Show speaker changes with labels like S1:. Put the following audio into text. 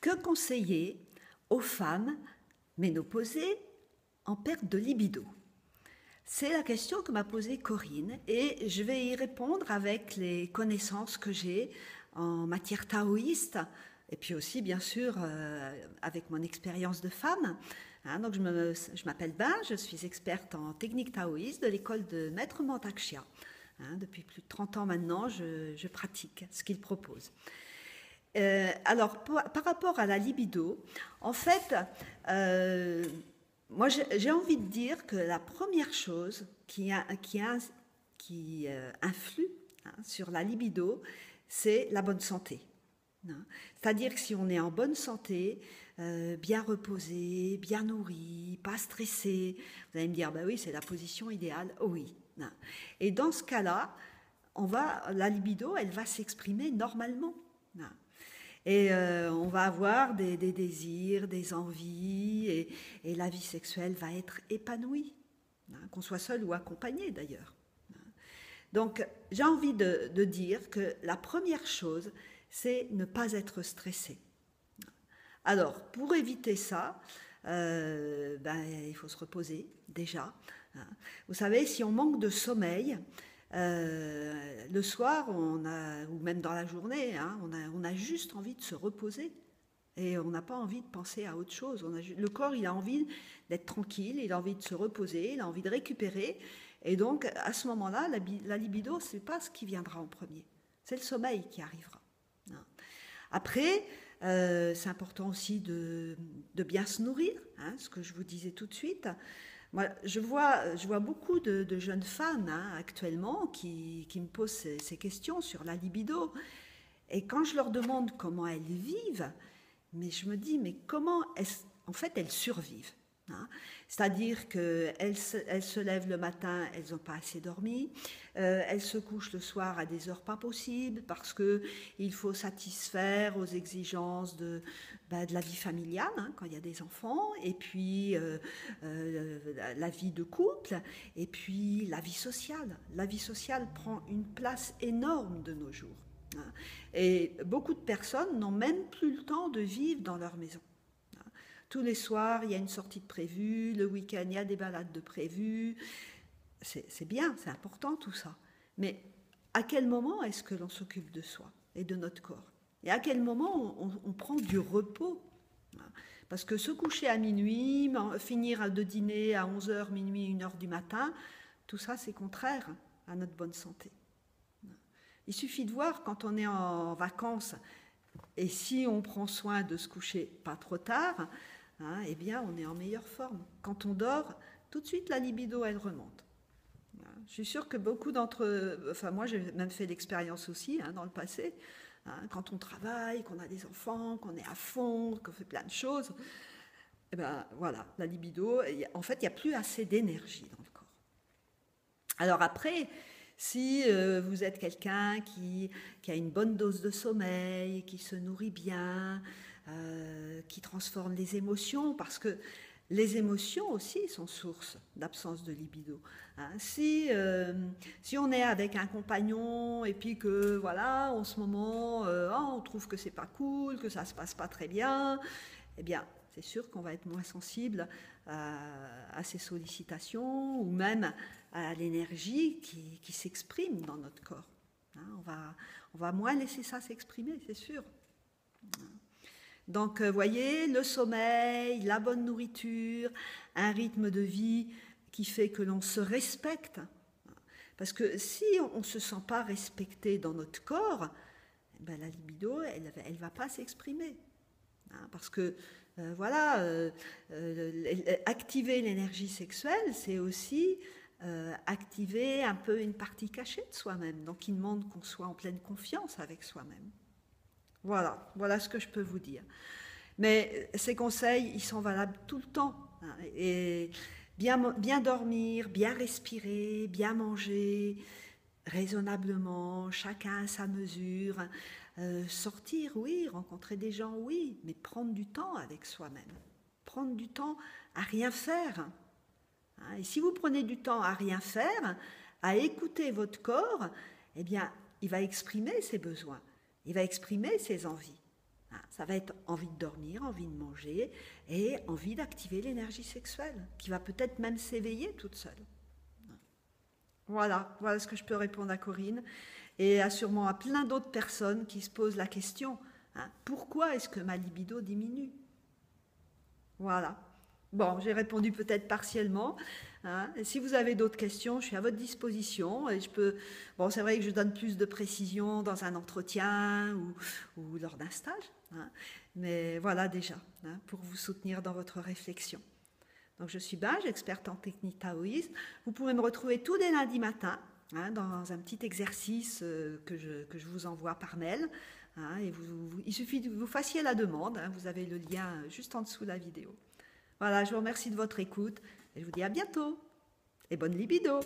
S1: Que conseiller aux femmes ménopausées en perte de libido? C'est la question que m'a posée Corinne et je vais y répondre avec les connaissances que j'ai en matière taoïste et puis aussi bien sûr avec mon expérience de femme. Donc je m'appelle Ben, je suis experte en technique taoïste de l'école de Maître Mantak Chia. Depuis plus de 30 ans maintenant, je pratique ce qu'il propose. Alors, par rapport à la libido, en fait, moi j'ai envie de dire que la première chose qui influe sur la libido, c'est la bonne santé. C'est-à-dire que si on est en bonne santé, bien reposé, bien nourri, pas stressé, vous allez me dire, bah oui, c'est la position idéale. Oh oui. Et dans ce cas-là, la libido, elle va s'exprimer normalement. Et on va avoir des désirs, des envies, et la vie sexuelle va être épanouie, qu'on soit seul ou accompagné d'ailleurs. Donc j'ai envie de dire que la première chose, c'est ne pas être stressé. Alors pour éviter ça, il faut se reposer déjà. Vous savez, si on manque de sommeil, le soir, ou même dans la journée, on a juste envie de se reposer et on n'a pas envie de penser à autre chose. Le corps, il a envie d'être tranquille, il a envie de se reposer, il a envie de récupérer. Et donc, à ce moment-là, la libido, ce n'est pas ce qui viendra en premier. C'est le sommeil qui arrivera. Après, c'est important aussi de bien se nourrir, ce que je vous disais tout de suite. Moi, je vois beaucoup de jeunes femmes actuellement qui me posent ces questions sur la libido. Et quand je leur demande comment elles vivent, mais je me dis, mais comment en fait, elles survivent. C'est-à-dire qu'elles se lèvent le matin, elles n'ont pas assez dormi, elles se couchent le soir à des heures pas possibles parce qu'il faut satisfaire aux exigences de la vie familiale, quand il y a des enfants, et puis la vie de couple, et puis la vie sociale. La vie sociale prend une place énorme de nos jours. Et beaucoup de personnes n'ont même plus le temps de vivre dans leur maison. Tous les soirs, il y a une sortie de prévue, le week-end, il y a des balades de prévues. C'est bien, c'est important tout ça. Mais à quel moment est-ce que l'on s'occupe de soi et de notre corps? Et à quel moment on prend du repos? Parce que se coucher à minuit, finir de dîner à 11h, minuit, 1h du matin, tout ça c'est contraire à notre bonne santé. Il suffit de voir quand on est en vacances et si on prend soin de se coucher pas trop tard, eh bien on est en meilleure forme. Quand on dort, tout de suite la libido elle remonte. Je suis sûre que beaucoup moi j'ai même fait l'expérience aussi dans le passé, quand on travaille, qu'on a des enfants, qu'on est à fond, qu'on fait plein de choses, et ben voilà, la libido, en fait il n'y a plus assez d'énergie dans le corps. Alors après, si vous êtes quelqu'un qui a une bonne dose de sommeil, qui se nourrit bien, qui transforme les émotions, parce que les émotions aussi sont source d'absence de libido. Si on est avec un compagnon et puis que voilà, en ce moment, on trouve que c'est pas cool, que ça se passe pas très bien, eh bien, c'est sûr qu'on va être moins sensible à ces sollicitations ou même à l'énergie qui s'exprime dans notre corps. On va moins laisser ça s'exprimer, c'est sûr. Donc, vous voyez, le sommeil, la bonne nourriture, un rythme de vie qui fait que l'on se respecte. Parce que si on ne se sent pas respecté dans notre corps, la libido, elle ne va pas s'exprimer. Parce que, activer l'énergie sexuelle, c'est aussi activer un peu une partie cachée de soi-même. Donc, il demande qu'on soit en pleine confiance avec soi-même. Voilà ce que je peux vous dire. Mais ces conseils, ils sont valables tout le temps. Et bien dormir, bien respirer, bien manger, raisonnablement, chacun à sa mesure. Sortir, oui, rencontrer des gens, oui, mais prendre du temps avec soi-même. Prendre du temps à rien faire. Et si vous prenez du temps à rien faire, à écouter votre corps, eh bien, il va exprimer ses besoins. Il va exprimer ses envies. Ça va être envie de dormir, envie de manger et envie d'activer l'énergie sexuelle, qui va peut-être même s'éveiller toute seule. Voilà ce que je peux répondre à Corinne et sûrement à plein d'autres personnes qui se posent la question, pourquoi est-ce que ma libido diminue? Voilà. Bon, j'ai répondu peut-être partiellement. Et si vous avez d'autres questions, je suis à votre disposition. Et bon, c'est vrai que je donne plus de précision dans un entretien ou lors d'un stage. Mais voilà déjà, pour vous soutenir dans votre réflexion. Donc je suis Bage, experte en technique taoïste. Vous pouvez me retrouver tous les lundis matins dans un petit exercice que je vous envoie par mail. Et il suffit que vous fassiez la demande. Vous avez le lien juste en dessous de la vidéo. Voilà, je vous remercie de votre écoute et je vous dis à bientôt et bonne libido!